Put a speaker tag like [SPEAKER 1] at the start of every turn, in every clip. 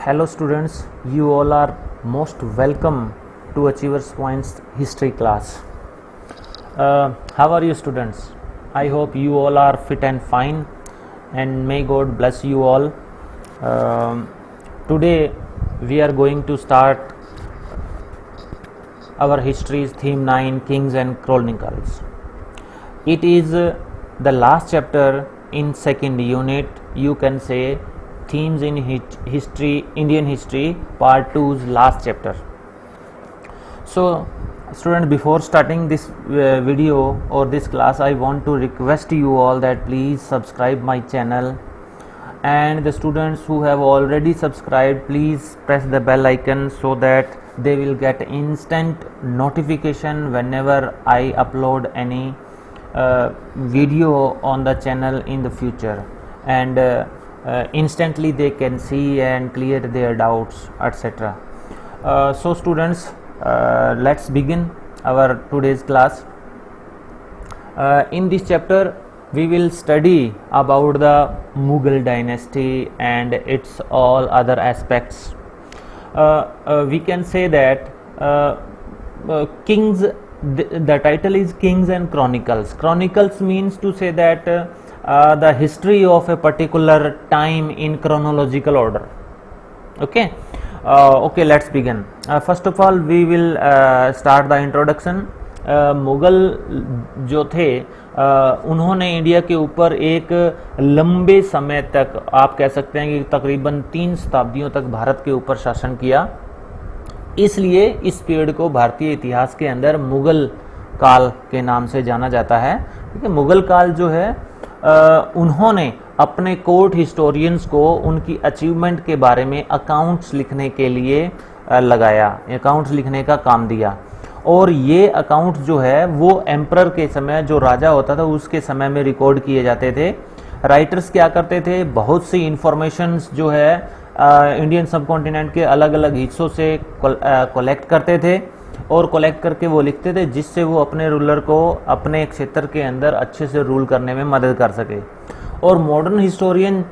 [SPEAKER 1] Hello students, you all are most welcome to Achievers Points history class. How are you students? I hope you all are fit and fine and may God bless you all. Today we are going to start our history's theme 9, Kings and Chronicles. It is the last chapter in second unit, you can say themes in history, Indian history part 2's last chapter. So students, before starting this video or this class, I want to request you all that please subscribe my channel, and the students who have already subscribed, please press the bell icon so that they will get instant notification whenever I upload any video on the channel in the future, and instantly they can see and clear their doubts, etc. So students, let's begin our today's class. In this chapter we will study about the Mughal dynasty and its all other aspects. We can say that Kings, the title is Kings and Chronicles. Chronicles means to say that the history of a particular time in chronological order. Okay, let's begin. First of all, we will start the introduction. Mughal जो थे उन्होंने India के ऊपर एक लंबे समय तक, आप कह सकते हैं कि तकरीबन 3 शताब्दियों तक भारत के ऊपर शासन किया. इसलिए इस पीरियड को भारतीय इतिहास के अंदर मुगल काल के नाम से जाना जाता है. ठीक है, मुगल काल जो है उन्होंने अपने कोर्ट हिस्टोरियंस को उनकी अचीवमेंट के बारे में अकाउंट्स लिखने के लिए लगाया, अकाउंट्स लिखने का काम दिया. और ये अकाउंट्स जो है वो एम्परर के समय, जो राजा होता था उसके समय में रिकॉर्ड किए जाते थे. राइटर्स क्या करते थे, बहुत सी इंफॉर्मेशंस जो है इंडियन सब कॉन्टिनेंट के अलग अलग हिस्सों से कलेक्ट करते थे और कलेक्ट करके वो लिखते थे, जिससे वो अपने रूलर को अपने क्षेत्र के अंदर अच्छे से रूल करने में मदद कर सके. और मॉडर्न हिस्टोरियन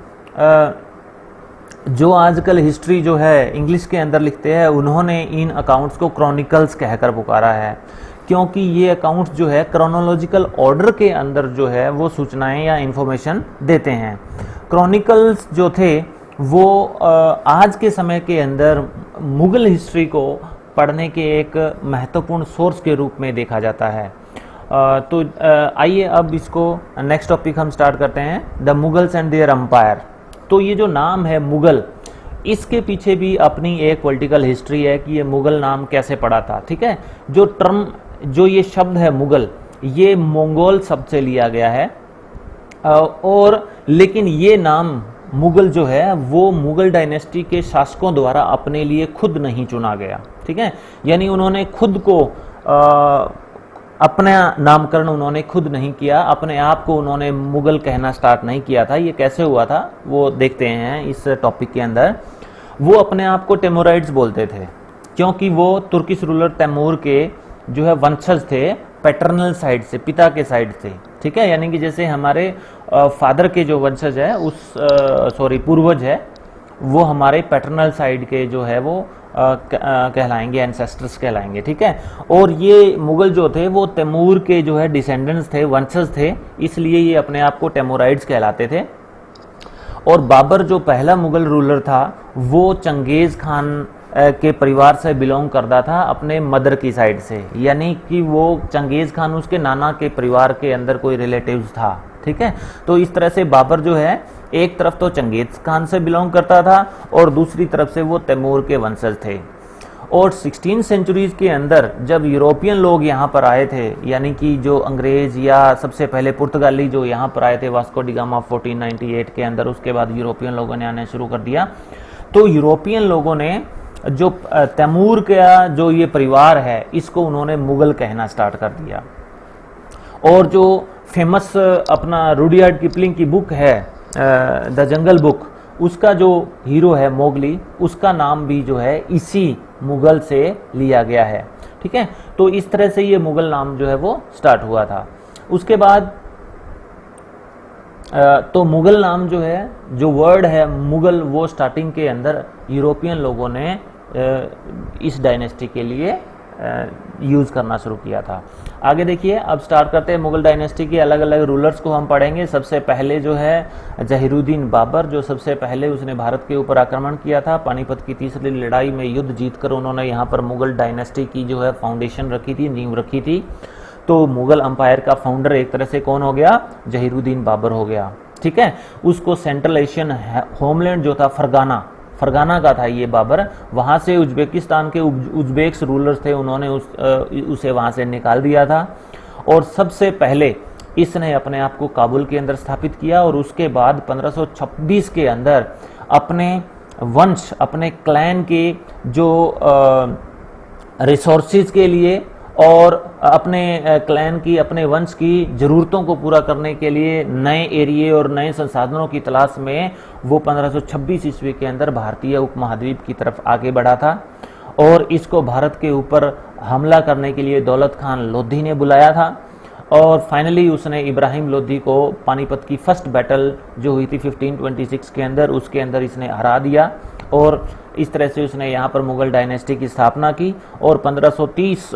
[SPEAKER 1] जो आजकल हिस्ट्री जो है इंग्लिश के अंदर लिखते हैं, उन्होंने इन अकाउंट्स को क्रॉनिकल्स कहकर पुकारा है, क्योंकि ये अकाउंट्स जो है क्रोनोलॉजिकल ऑर्डर के अंदर जो है वो सूचनाएं या इंफॉर्मेशन देते हैं. क्रॉनिकल्स जो थे वो आज के समय के अंदर मुगल हिस्ट्री को पढ़ने के एक महत्वपूर्ण सोर्स के रूप में देखा जाता है. तो आइए अब इसको नेक्स्ट टॉपिक हम स्टार्ट करते हैं, the Mughals and their empire. तो ये जो नाम है मुगल, इसके पीछे भी अपनी एक पॉलिटिकल हिस्ट्री है कि ये मुगल नाम कैसे पड़ा था. ठीक है, जो टर्म, जो ये शब्द है मुगल, ये मंगोल शब्द से लिया गया है. और लेकिन ये नाम मुगल जो है वो मुगल डायनेस्टी के शासकों द्वारा अपने लिए खुद नहीं चुना गया. ठीक है, यानी उन्होंने खुद को अपना नामकरण उन्होंने खुद नहीं किया, अपने आप को उन्होंने मुगल कहना स्टार्ट नहीं किया था. ये कैसे हुआ था वो देखते हैं इस टॉपिक के अंदर. वो अपने आप को टेमोराइड्स बोलते थे, क्योंकि वो तुर्किश रूलर तैमूर के जो है वंशज थे, पैटर्नल साइड से, पिता के साइड से. ठीक है, यानी कि जैसे हमारे फादर के जो वंशज है पूर्वज है, वो हमारे पैटर्नल साइड के जो है वो कहलाएंगे, एंसेस्टर्स कहलाएंगे. ठीक है, और ये मुगल जो थे वो तैमूर के जो है डिसेंडेंट्स थे, वंशज थे, इसलिए ये अपने आप को टेमोराइड्स कहलाते थे. और बाबर जो पहला मुगल रूलर था वो चंगेज खान के परिवार से बिलोंग करता था, अपने मदर की साइड से, यानी कि वो चंगेज खान उसके नाना के परिवार के अंदर कोई रिलेटिव्स था. ठीक है, तो इस तरह से बाबर जो है एक तरफ तो चंगेज खान से बिलोंग करता था और दूसरी तरफ से वो तैमूर के वंशज थे. और 16 सेंचुरीज के अंदर जब यूरोपियन लोग यहाँ पर आए थे, यानी कि जो अंग्रेज या सबसे पहले पुर्तगाली जो यहाँ पर आए थे, वास्को डी गामा 1498 के अंदर, उसके बाद यूरोपियन लोगों ने आना शुरू कर दिया. तो यूरोपियन लोगों ने जो तैमूर का जो ये परिवार है, इसको उन्होंने मुगल कहना स्टार्ट कर दिया. और जो फेमस अपना रुडयार्ड किपलिंग की बुक है द जंगल बुक, उसका जो हीरो है मोगली, उसका नाम भी जो है इसी मुगल से लिया गया है. ठीक है, तो इस तरह से ये मुगल नाम जो है वो स्टार्ट हुआ था. उसके बाद तो मुगल नाम जो है, जो वर्ड है मुगल, वो स्टार्टिंग के अंदर यूरोपियन लोगों ने इस डायनेस्टी के लिए यूज़ करना शुरू किया था। आगे देखिए, अब स्टार्ट करते हैं मुगल डायनेस्टी के अलग अलग रूलर्स को हम पढ़ेंगे। सबसे पहले जो है जहीरुद्दीन बाबर, जो सबसे पहले उसने भारत के ऊपर आक्रमण किया था। पानीपत की तीसरी लड़ाई में युद्ध जीतकर उन्होंने यहाँ पर मुगल डायनेस्टी की जो है फाउंडेशन रखी थी, नींव रखी थी। तो मुगल अंपायर का फाउंडर एक तरह से कौन हो गया? जहीरुद्दीन बाबर हो गया। ठीक है, उसको सेंट्रल एशियन होमलैंड जो था फरगाना का था ये बाबर। वहाँ से उज्बेकिस्तान के उज्बेक्स रूलर्स थे, उन्होंने उसे वहाँ से निकाल दिया था। और सबसे पहले इसने अपने आप को काबुल के अंदर स्थापित किया और उसके बाद 1526 के अंदर अपने वंश, अपने क्लैन के जो रिसोर्सेज के लिए और अपने क्लैन की, अपने वंश की ज़रूरतों को पूरा करने के लिए नए एरिए और नए संसाधनों की तलाश में वो 1526 ईस्वी के अंदर भारतीय उपमहाद्वीप की तरफ आगे बढ़ा था। और इसको भारत के ऊपर हमला करने के लिए दौलत खान लोधी ने बुलाया था। और फाइनली उसने इब्राहिम लोधी को पानीपत की फर्स्ट बैटल जो हुई थी 1526 के अंदर, उसके अंदर इसने हरा दिया। और इस तरह से उसने यहाँ पर मुगल डायनेस्टी की स्थापना की। और 1530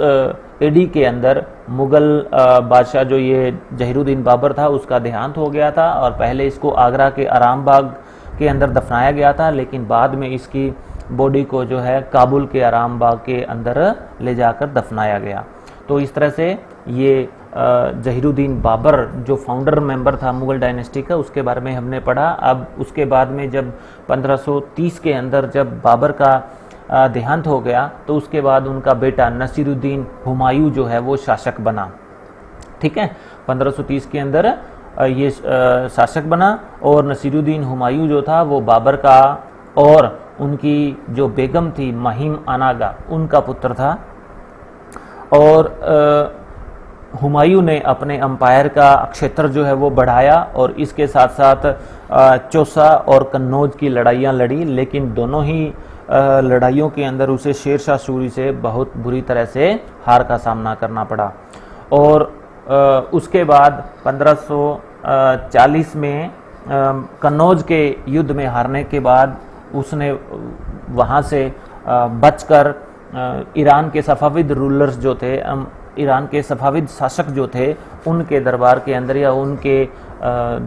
[SPEAKER 1] एडी के अंदर मुगल बादशाह जो ये जहीरुद्दीन बाबर था, उसका देहांत हो गया था। और पहले इसको आगरा के आराम बाग के अंदर दफनाया गया था, लेकिन बाद में इसकी बॉडी को जो है काबुल के आराम बाग के अंदर ले जाकर दफनाया गया। तो इस तरह से ये जहीरुद्दीन बाबर जो फाउंडर मेंबर था मुगल डायनेस्टी का, उसके बारे में हमने पढ़ा। अब उसके बाद में जब 1530 के अंदर जब बाबर का देहांत हो गया, तो उसके बाद उनका बेटा नसीरुद्दीन हुमायूं जो है वो शासक बना। ठीक है, 1530 के अंदर ये शासक बना। और नसीरुद्दीन हुमायूं जो था वो बाबर का और उनकी जो बेगम थी महिम आनागा, उनका पुत्र था। और हुमायूं ने अपने अंपायर का क्षेत्र जो है वो बढ़ाया और इसके साथ साथ चौसा और कन्नौज की लड़ाइयाँ लड़ी, लेकिन दोनों ही लड़ाइयों के अंदर उसे शेर शाह सूरी से बहुत बुरी तरह से हार का सामना करना पड़ा। और उसके बाद 1540 में कन्नौज के युद्ध में हारने के बाद उसने वहाँ से बचकर ईरान के सफाविद रूलर्स जो थे, ईरान के सफाविद शासक जो थे, उनके दरबार के अंदर या उनके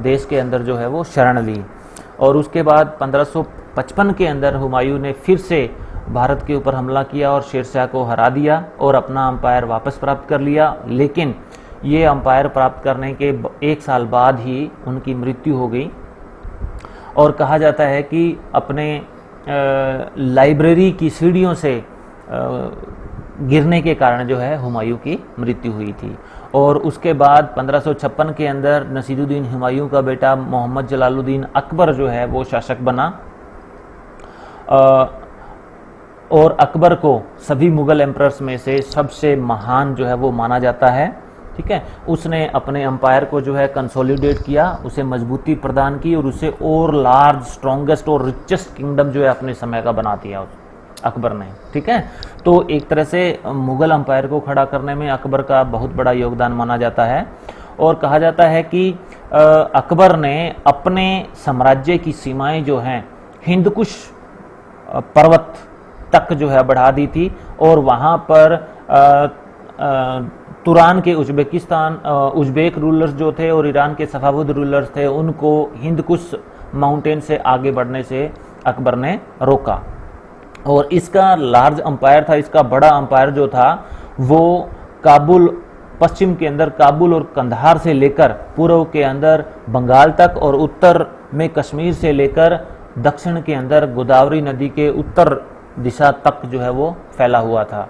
[SPEAKER 1] देश के अंदर जो है वो शरण ली। और उसके बाद 1555 के अंदर हुमायूं ने फिर से भारत के ऊपर हमला किया और शेरशाह को हरा दिया और अपना अंपायर वापस प्राप्त कर लिया। लेकिन ये अंपायर प्राप्त करने के 1 साल बाद ही उनकी मृत्यु हो गई। और कहा जाता है कि अपने लाइब्रेरी की सीढ़ियों से गिरने के कारण जो है हुमायूं की मृत्यु हुई थी। और उसके बाद 1556 के अंदर नसीरुद्दीन हुमायूं का बेटा मोहम्मद जलालुद्दीन अकबर जो है वो शासक बना। और अकबर को सभी मुगल एम्परर्स में से सबसे महान जो है वो माना जाता है। ठीक है, उसने अपने अंपायर को जो है कंसोलिडेट किया, उसे मजबूती प्रदान की और उसे और लार्ज, स्ट्रॉन्गेस्ट और रिचेस्ट किंगडम जो है अपने समय का बना दिया अकबर ने। ठीक है, तो एक तरह से मुगल अंपायर को खड़ा करने में अकबर का बहुत बड़ा योगदान माना जाता है। और कहा जाता है कि अकबर ने अपने साम्राज्य की सीमाएं जो हैं हिंदकुश पर्वत तक जो है बढ़ा दी थी। और वहाँ पर तुरान के उज्बेक रूलर्स जो थे और ईरान के सफाविद रूलर्स थे, उनको हिंदकुश माउंटेन से आगे बढ़ने से अकबर ने रोका। और इसका लार्ज अंपायर था, इसका बड़ा अंपायर जो था वो काबुल, पश्चिम के अंदर काबुल और कंधार से लेकर पूर्व के अंदर बंगाल तक और उत्तर में कश्मीर से लेकर दक्षिण के अंदर गोदावरी नदी के उत्तर दिशा तक जो है वो फैला हुआ था।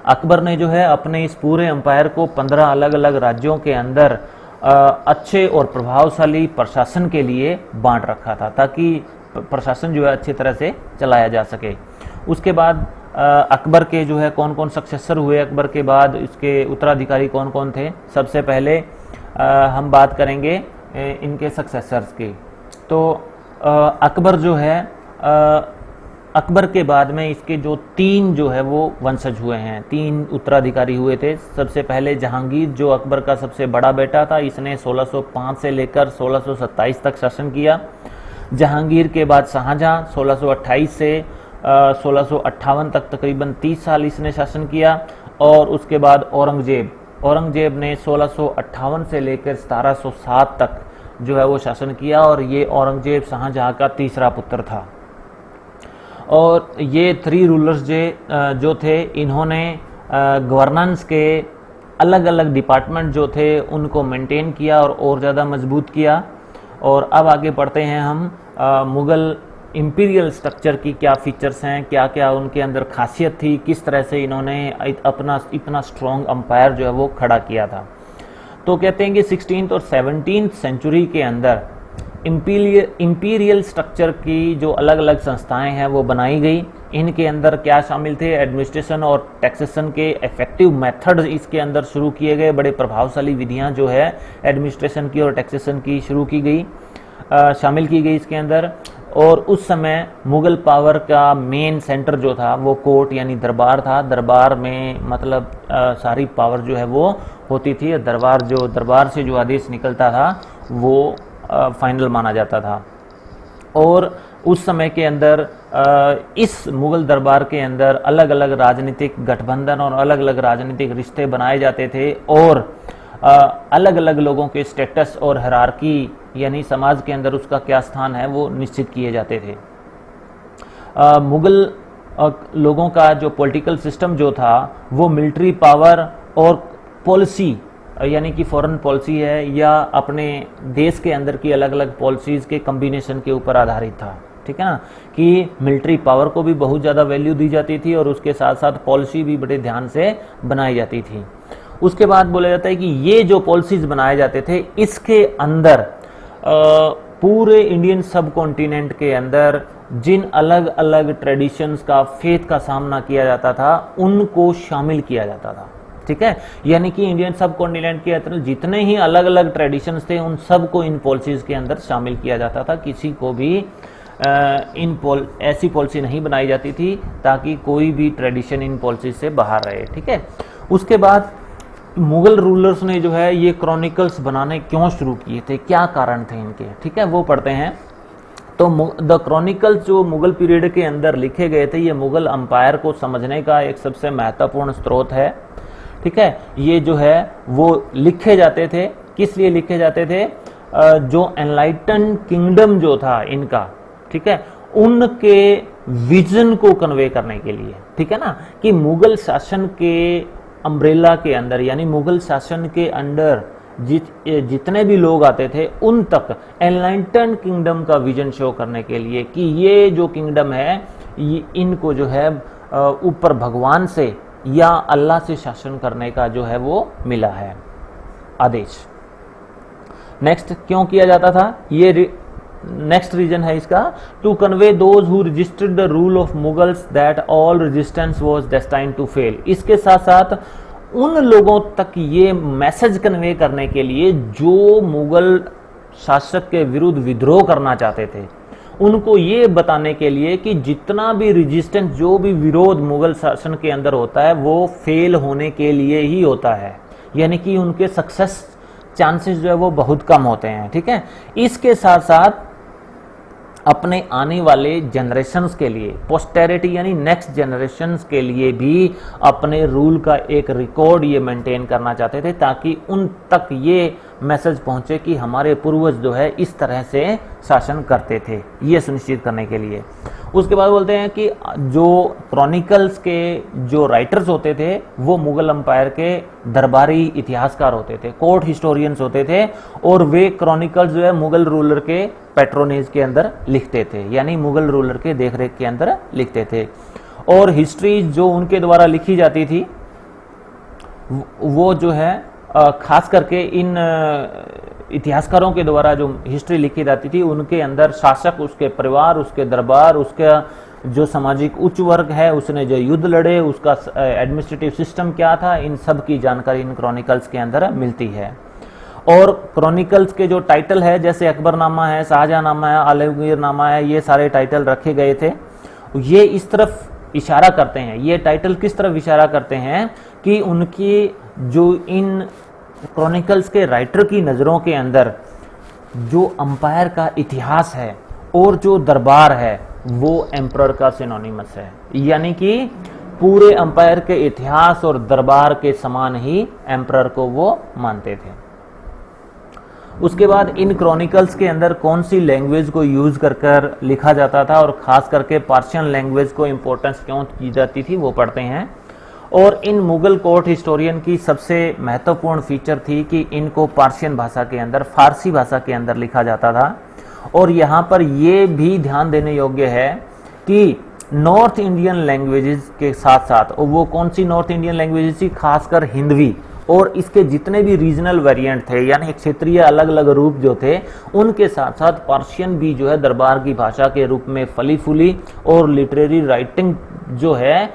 [SPEAKER 1] अकबर ने जो है अपने इस पूरे अंपायर को 15 अलग अलग राज्यों के अंदर अच्छे और प्रभावशाली प्रशासन के लिए बांट रखा था, ताकि प्रशासन जो है अच्छी तरह से चलाया जा सके। उसके बाद अकबर के जो है कौन कौन सक्सेसर हुए, अकबर के बाद इसके उत्तराधिकारी कौन कौन थे। सबसे पहले हम बात करेंगे इनके सक्सेसर्स की। तो अकबर जो है अकबर के बाद में इसके जो 3 जो है वो वंशज हुए हैं, 3 उत्तराधिकारी हुए थे। सबसे पहले जहांगीर जो अकबर का सबसे बड़ा बेटा था, इसने 1605 से लेकर 1627 तक शासन किया। जहांगीर के बाद शाहजहां 1628 से 1658 तक तकरीबन 30 साल इसने शासन किया। और उसके बाद औरंगजेब ने 1658 से लेकर 1707 तक जो है वो शासन किया, और ये औरंगजेब शाहजहां का तीसरा पुत्र था। और ये 3 रूलर्स जो थे, इन्होंने गवर्नेंस के अलग अलग डिपार्टमेंट जो थे उनको मेंटेन किया और ज़्यादा मजबूत किया। और अब आगे बढ़ते हैं हम मुग़ल इंपीरियल स्ट्रक्चर की क्या फीचर्स हैं, क्या क्या उनके अंदर खासियत थी, किस तरह से इन्होंने अपना इतना स्ट्रॉन्ग एम्पायर जो है वो खड़ा किया था। तो कहते हैं कि 16th और 17th सेंचुरी के अंदर इंपीरियल स्ट्रक्चर की जो अलग अलग संस्थाएं हैं वो बनाई गई। इनके अंदर क्या शामिल थे, एडमिनिस्ट्रेशन और टैक्सेशन के इफेक्टिव मेथड्स इसके अंदर शुरू किए गए। बड़े प्रभावशाली विधियां जो है एडमिनिस्ट्रेशन की और टैक्सेशन की शुरू की गई, शामिल की गई इसके अंदर। और उस समय मुग़ल पावर का मेन सेंटर जो था वो कोर्ट यानी दरबार था। दरबार में मतलब सारी पावर जो है वो होती थी। दरबार से जो आदेश निकलता था वो फाइनल माना जाता था। और उस समय के अंदर इस मुग़ल दरबार के अंदर अलग अलग राजनीतिक गठबंधन और अलग अलग राजनीतिक रिश्ते बनाए जाते थे, और अलग अलग लोगों के स्टेटस और हायरार्की यानी समाज के अंदर उसका क्या स्थान है वो निश्चित किए जाते थे। मुग़ल लोगों का जो पॉलिटिकल सिस्टम जो था वो मिलिट्री पावर और पॉलिसी यानी कि फॉरेन पॉलिसी है या अपने देश के अंदर की अलग अलग पॉलिसीज़ के कम्बिनेशन के ऊपर आधारित था। ठीक है ना, कि मिलिट्री पावर को भी बहुत ज़्यादा वैल्यू दी जाती थी और उसके साथ साथ पॉलिसी भी बड़े ध्यान से बनाई जाती थी। उसके बाद बोला जाता है कि ये जो पॉलिसीज बनाए जाते थे इसके अंदर पूरे इंडियन सब कॉन्टिनेंट के अंदर जिन अलग अलग ट्रेडिशंस का, फेथ का सामना किया जाता था उनको शामिल किया जाता था। ठीक है, यानी कि इंडियन सब कॉन्टिनेंट के अंदर जितने ही अलग अलग ट्रेडिशंस थे उन सब को इन पॉलिसीज के अंदर शामिल किया जाता था। किसी को भी ऐसी पॉलिसी नहीं बनाई जाती थी ताकि कोई भी ट्रेडिशन इन पॉलिसी से बाहर रहे। ठीक है, उसके बाद मुगल रूलर्स ने जो है ये क्रॉनिकल्स बनाने क्यों शुरू किए थे, क्या कारण थे इनके, ठीक है, वो पढ़ते हैं। तो द क्रॉनिकल्स जो मुगल पीरियड के अंदर लिखे गए थे ये मुगल अंपायर को समझने का एक सबसे महत्वपूर्ण स्रोत है। ठीक है, ये जो है वो लिखे जाते थे, किस लिए लिखे जाते थे, जो एनलाइटन किंगडम जो था इनका, ठीक है, उनके विजन को कन्वे करने के लिए। ठीक है ना, कि मुगल शासन के अम्ब्रेला के अंदर यानी मुगल शासन के अंडर जितने भी लोग आते थे उन तक एनलाइटन किंगडम का विजन शो करने के लिए कि ये जो किंगडम है ये इनको जो है ऊपर भगवान से या अल्लाह से शासन करने का जो है वो मिला है आदेश। नेक्स्ट क्यों किया जाता था, ये नेक्स्ट रीजन है इसका, to convey those who registered the rule of Mughals that all resistance was destined to fail. इसके साथ साथ उन लोगों तक ये मैसेज कन्वे करने के लिए जो मुगल शासक के विरुद्ध विद्रोह करना चाहते थे, उनको ये बताने के लिए कि जितना भी रेजिस्टेंस, जो भी विरोध मुगल शासन के अंदर होता है वो फेल होने के लिए ही होता है, यानी कि उनके सक्सेस चांसेस जो है वो बहुत कम होते हैं। ठीक है, इसके साथ साथ अपने आने वाले जनरेशन्स के लिए, पोस्टेरिटी यानी नेक्स्ट जनरेशन्स के लिए भी अपने रूल का एक रिकॉर्ड ये मेंटेन करना चाहते थे ताकि उन तक ये मैसेज पहुंचे कि हमारे पूर्वज जो है इस तरह से शासन करते थे, ये सुनिश्चित करने के लिए। उसके बाद बोलते हैं कि जो क्रॉनिकल्स के जो राइटर्स होते थे वो मुगल अंपायर के दरबारी इतिहासकार होते थे, कोर्ट हिस्टोरियंस होते थे, और वे क्रॉनिकल्स जो है मुगल रूलर के पैट्रोनेज के अंदर लिखते थे, यानी मुगल रूलर के देखरेख के अंदर लिखते थे। और हिस्ट्री जो उनके द्वारा लिखी जाती थी वो जो है खास करके इन इतिहासकारों के द्वारा जो हिस्ट्री लिखी जाती थी उनके अंदर शासक, उसके परिवार, उसके दरबार, उसका जो सामाजिक उच्च वर्ग है, उसने जो युद्ध लड़े, उसका एडमिनिस्ट्रेटिव सिस्टम क्या था, इन सब की जानकारी इन क्रॉनिकल्स के अंदर मिलती है। और क्रॉनिकल्स के जो टाइटल है जैसे अकबरनामा है, शाहजहांनामा है, आलमगीरनामा है, ये सारे टाइटल रखे गए थे। ये इस तरफ इशारा करते हैं, ये टाइटल किस तरफ इशारा करते हैं कि उनकी जो इन क्रॉनिकल्स के राइटर की नज़रों के अंदर जो अंपायर का इतिहास है और जो दरबार है वो एम्परर का सिनोनिमस है, यानी कि पूरे अंपायर के इतिहास और दरबार के समान ही एम्परर को वो मानते थे। उसके बाद इन क्रॉनिकल्स के अंदर कौन सी लैंग्वेज को यूज कर लिखा जाता था और खास करके पर्शियन लैंग्वेज को इंपॉर्टेंस क्यों की जाती थी वो पढ़ते हैं। और इन मुगल कोर्ट हिस्टोरियन की सबसे महत्वपूर्ण फीचर थी कि इनको पर्शियन भाषा के अंदर, फारसी भाषा के अंदर लिखा जाता था। और यहाँ पर ये भी ध्यान देने योग्य है कि नॉर्थ इंडियन लैंग्वेजेस के साथ साथ, और वो कौन सी नॉर्थ इंडियन लैंग्वेजेस थी, खासकर हिंदवी और इसके जितने भी रीजनल वेरिएंट थे यानी क्षेत्रीय अलग अलग रूप जो थे, उनके साथ साथ पर्शियन भी जो है दरबार की भाषा के रूप में फली फूली और लिटरेरी राइटिंग जो है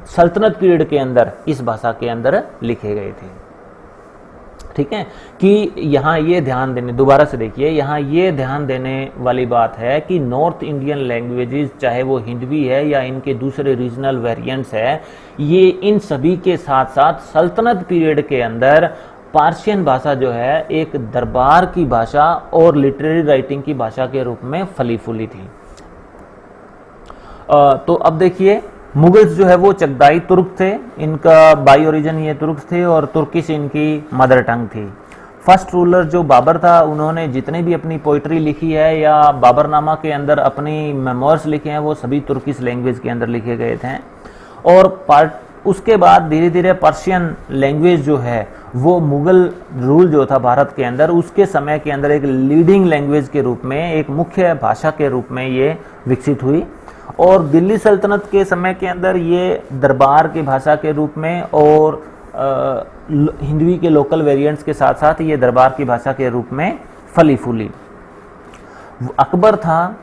[SPEAKER 1] सल्तनत पीरियड के अंदर इस भाषा के अंदर लिखे गए थे। ठीक है, कि यहाँ ये ध्यान देने, दोबारा से देखिए, यहाँ ये ध्यान देने वाली बात है कि नॉर्थ इंडियन लैंग्वेजेस चाहे वो हिंदवी है या इनके दूसरे रीजनल वेरिएंट्स है, ये इन सभी के साथ साथ सल्तनत पीरियड के अंदर पार्शियन भाषा जो है एक दरबार की भाषा और लिटरेरी राइटिंग की भाषा के रूप में फली फूली थी। तो अब देखिए, मुगल्स जो है वो चगदाई तुर्क थे, इनका बाई ओरिजिन ये तुर्क थे और तुर्किश इनकी मदर टंग थी। फर्स्ट रूलर जो बाबर था, उन्होंने जितने भी अपनी पोइट्री लिखी है या बाबरनामा के अंदर अपनी मेमोर्स लिखे हैं वो सभी तुर्किश लैंग्वेज के अंदर लिखे गए थे। और उसके बाद धीरे धीरे पर्शियन लैंग्वेज जो है वो मुगल रूल जो था भारत के अंदर, उसके समय के अंदर एक लीडिंग लैंग्वेज के रूप में, एक मुख्य भाषा के रूप में ये विकसित हुई। और दिल्ली सल्तनत के समय के अंदर ये दरबार की भाषा के रूप में और हिंदवी के लोकल वेरिएंट्स के साथ साथ ये दरबार की भाषा के रूप में फली फूली। अकबर था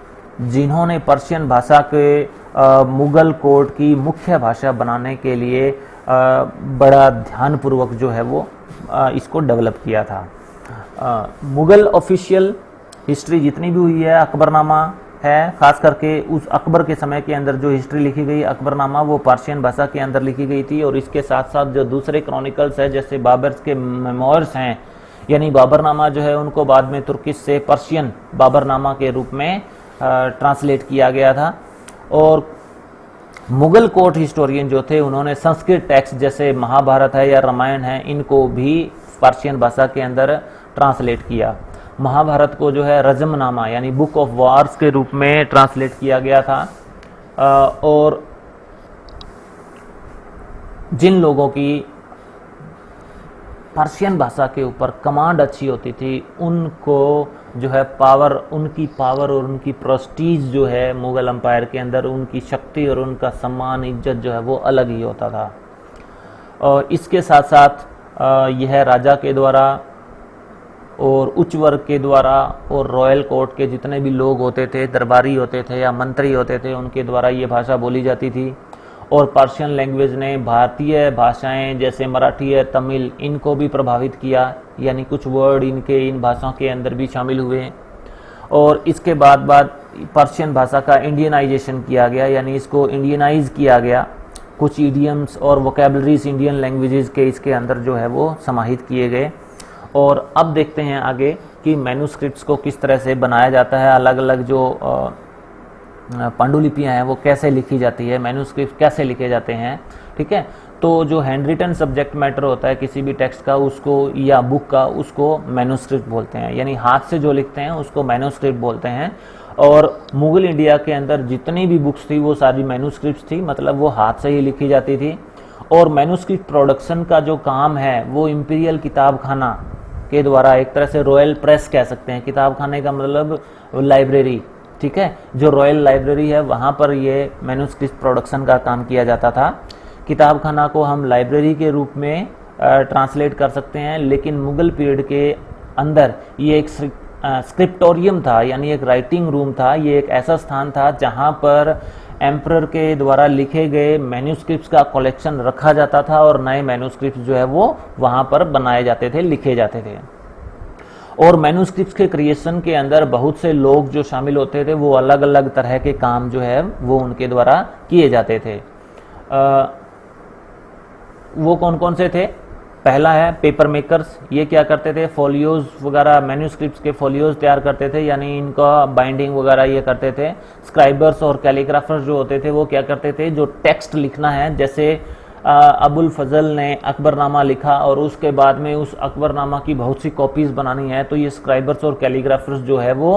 [SPEAKER 1] जिन्होंने पर्शियन भाषा के मुगल कोर्ट की मुख्य भाषा बनाने के लिए बड़ा ध्यानपूर्वक जो है वो इसको डेवलप किया था। मुगल ऑफिशियल हिस्ट्री जितनी भी हुई है, अकबरनामा है, खास करके उस अकबर के समय के अंदर जो हिस्ट्री लिखी गई अकबरनामा, वो पर्शियन भाषा के अंदर लिखी गई थी। और इसके साथ साथ जो दूसरे क्रॉनिकल्स है जैसे बाबर्स के मेमोर्स हैं, यानी बाबरनामा जो है उनको बाद में तुर्किश से पर्शियन बाबरनामा के रूप में ट्रांसलेट किया गया था। और मुगल कोर्ट हिस्टोरियन जो थे उन्होंने संस्कृत टेक्स्ट जैसे महाभारत है या रामायण है, इनको भी पर्शियन भाषा के अंदर ट्रांसलेट किया। महाभारत को जो है रजमनामा यानी बुक ऑफ वॉर्स के रूप में ट्रांसलेट किया गया था। और जिन लोगों की पर्शियन भाषा के ऊपर कमांड अच्छी होती थी उनको जो है पावर, उनकी पावर और उनकी प्रेस्टीज जो है मुगल एम्पायर के अंदर, उनकी शक्ति और उनका सम्मान इज्जत जो है वो अलग ही होता था। और इसके साथ साथ यह राजा के द्वारा और उच्च वर्ग के द्वारा और रॉयल कोर्ट के जितने भी लोग होते थे, दरबारी होते थे या मंत्री होते थे, उनके द्वारा ये भाषा बोली जाती थी। और पर्शियन लैंग्वेज ने भारतीय भाषाएं जैसे मराठी है, तमिल, इनको भी प्रभावित किया, यानी कुछ वर्ड इनके इन भाषाओं के अंदर भी शामिल हुए। और इसके बाद पर्शियन भाषा का इंडियनाइजेशन किया गया, यानी इसको इंडियनाइज किया गया। कुछ इडियम्स और वोकेबलरीज इंडियन लैंग्वेजेस के इसके अंदर जो है वो समाहित किए गए। और अब देखते हैं आगे कि मैन्यूस्क्रिप्ट्स को किस तरह से बनाया जाता है, अलग अलग जो पांडुलिपियाँ हैं वो कैसे लिखी जाती है, मैन्यूस्क्रिप्ट कैसे लिखे जाते हैं। ठीक है, तो जो हैंड रिटन सब्जेक्ट मैटर होता है किसी भी टेक्स्ट का, उसको या बुक का, उसको मैन्यूस्क्रिप्ट बोलते हैं, यानी हाथ से जो लिखते हैं उसको मैन्यूस्क्रिप्ट बोलते हैं। और मुगल इंडिया के अंदर जितनी भी बुक्स थी वो सारी मैन्यूस्क्रिप्ट थी, मतलब वो हाथ से ही लिखी जाती थी। और मैन्यूस्क्रिप्ट प्रोडक्शन का जो काम है वो इंपीरियल किताब खाना के द्वारा, एक तरह से रॉयल प्रेस कह सकते हैं, किताब खाने का मतलब लाइब्रेरी, ठीक है, जो रॉयल लाइब्रेरी है वहाँ पर ये मैन्यूस्क्रिप्ट प्रोडक्शन का काम किया जाता था। किताब खाना को हम लाइब्रेरी के रूप में ट्रांसलेट कर सकते हैं, लेकिन मुगल पीरियड के अंदर ये एक स्क्रिप्टोरियम था, यानी एक राइटिंग रूम था। ये एक ऐसा स्थान था जहाँ पर एम्परर के द्वारा लिखे गए मैन्यूस्क्रिप्ट्स का कलेक्शन रखा जाता था और नए मैन्यूस्क्रिप्ट्स जो है वो वहाँ पर बनाए जाते थे, लिखे जाते थे। और मैन्यूस्क्रिप्ट्स के क्रिएशन के अंदर बहुत से लोग जो शामिल होते थे, वो अलग अलग तरह के काम जो है वो उनके द्वारा किए जाते थे। वो कौन कौन से थे? पहला है पेपर मेकर्स। ये क्या करते थे? फोलियोज वगैरह, मैन्यूस्क्रिप्ट्स के फोलियोज तैयार करते थे, यानी इनका बाइंडिंग वगैरह ये करते थे। स्क्राइबर्स और कैलीग्राफर्स जो होते थे वो क्या करते थे? जो टेक्स्ट लिखना है, जैसे अबुल फजल ने अकबरनामा लिखा और उसके बाद में उस अकबरनामा की बहुत सी कॉपीज बनानी है, तो ये स्क्राइबर्स और कैलीग्राफर्स जो है वो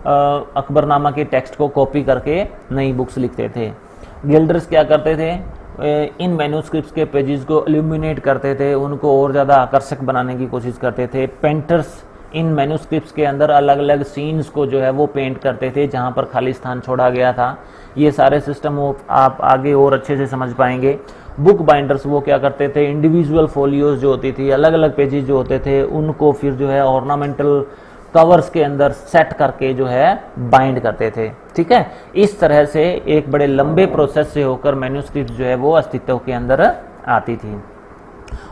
[SPEAKER 1] अकबरनामा के टेक्स्ट को कॉपी करके नई बुक्स लिखते थे। गिल्डर्स क्या करते थे? इन मैन्यूस्क्रिप्ट्स के पेजेस को इल्यूमिनेट करते थे, उनको और ज़्यादा आकर्षक बनाने की कोशिश करते थे। पेंटर्स इन मैन्यूस्क्रिप्ट्स के अंदर अलग अलग सीन्स को जो है वो पेंट करते थे जहाँ पर खाली स्थान छोड़ा गया था। ये सारे सिस्टम वो आप आगे और अच्छे से समझ पाएंगे। बुक बाइंडर्स वो क्या करते थे? इंडिविजुअल फोलियोज जो होती थी, अलग अलग पेजेस जो होते थे, उनको फिर जो है ऑर्नामेंटल कवर्स के अंदर सेट करके जो है बाइंड करते थे। ठीक है, इस तरह से एक बड़े लंबे प्रोसेस से होकर मैन्यूस्क्रिप्ट जो है वो अस्तित्व के अंदर आती थी।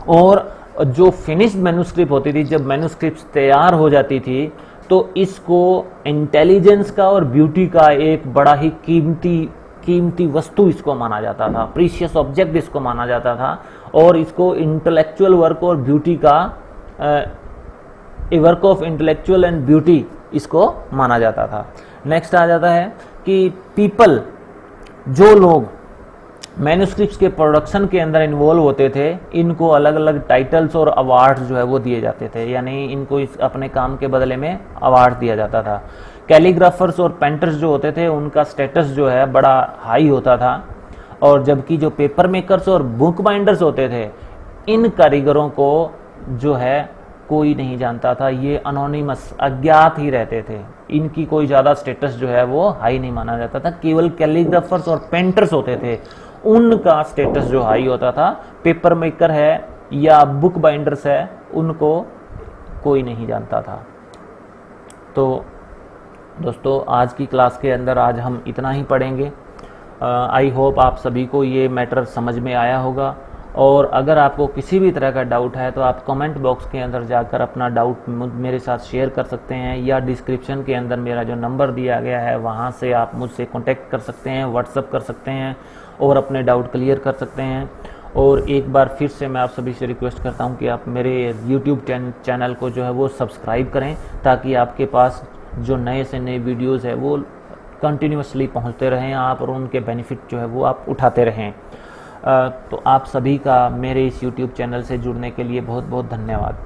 [SPEAKER 1] और जो फिनिश्ड मैन्यूस्क्रिप्ट होती थी, जब मैन्यूस्क्रिप्ट तैयार हो जाती थी, तो इसको इंटेलिजेंस का और ब्यूटी का एक बड़ा ही कीमती वस्तु इसको माना जाता था, प्रीशियस ऑब्जेक्ट इसको माना जाता था, और इसको इंटेलेक्चुअल वर्क और ब्यूटी का a work of intellectual and beauty इसको माना जाता था। नेक्स्ट आ जाता है कि पीपल, जो लोग मैन्यूस्क्रिप्ट्स के प्रोडक्शन के अंदर इन्वॉल्व होते थे, इनको अलग अलग टाइटल्स और अवार्ड्स जो है वो दिए जाते थे, यानी इनको इस अपने काम के बदले में अवार्ड दिया जाता था। कैलीग्राफर्स और पेंटर्स जो होते थे उनका स्टेटस जो है बड़ा हाई होता था, और जबकि जो पेपर मेकर्स और बुक बाइंडर्स होते थे, इन कारीगरों को जो है कोई नहीं जानता था, ये अनोनिमस, अज्ञात ही रहते थे, इनकी कोई ज़्यादा स्टेटस जो है वो हाई नहीं माना जाता था। केवल कैलीग्राफर्स और पेंटर्स होते थे, उनका स्टेटस जो हाई होता था। पेपर मेकर है या बुक बाइंडर्स है, उनको कोई नहीं जानता था। तो दोस्तों, आज की क्लास के अंदर आज हम इतना ही पढ़ेंगे। आई होप आप सभी को ये मैटर समझ में आया होगा, और अगर आपको किसी भी तरह का डाउट है तो आप कमेंट बॉक्स के अंदर जाकर अपना डाउट मेरे साथ शेयर कर सकते हैं, या डिस्क्रिप्शन के अंदर मेरा जो नंबर दिया गया है वहाँ से आप मुझसे कॉन्टेक्ट कर सकते हैं, व्हाट्सअप कर सकते हैं और अपने डाउट क्लियर कर सकते हैं। और एक बार फिर से मैं आप सभी से रिक्वेस्ट करता हूँ कि आप मेरे यूट्यूब चैनल को जो है वो सब्सक्राइब करें, ताकि आपके पास जो नए से नए वीडियोज़ है वो कंटिन्यूसली पहुँचते रहें आप, और उनके बेनिफिट जो है वो आप उठाते रहें। तो आप सभी का मेरे इस YouTube चैनल से जुड़ने के लिए बहुत बहुत धन्यवाद।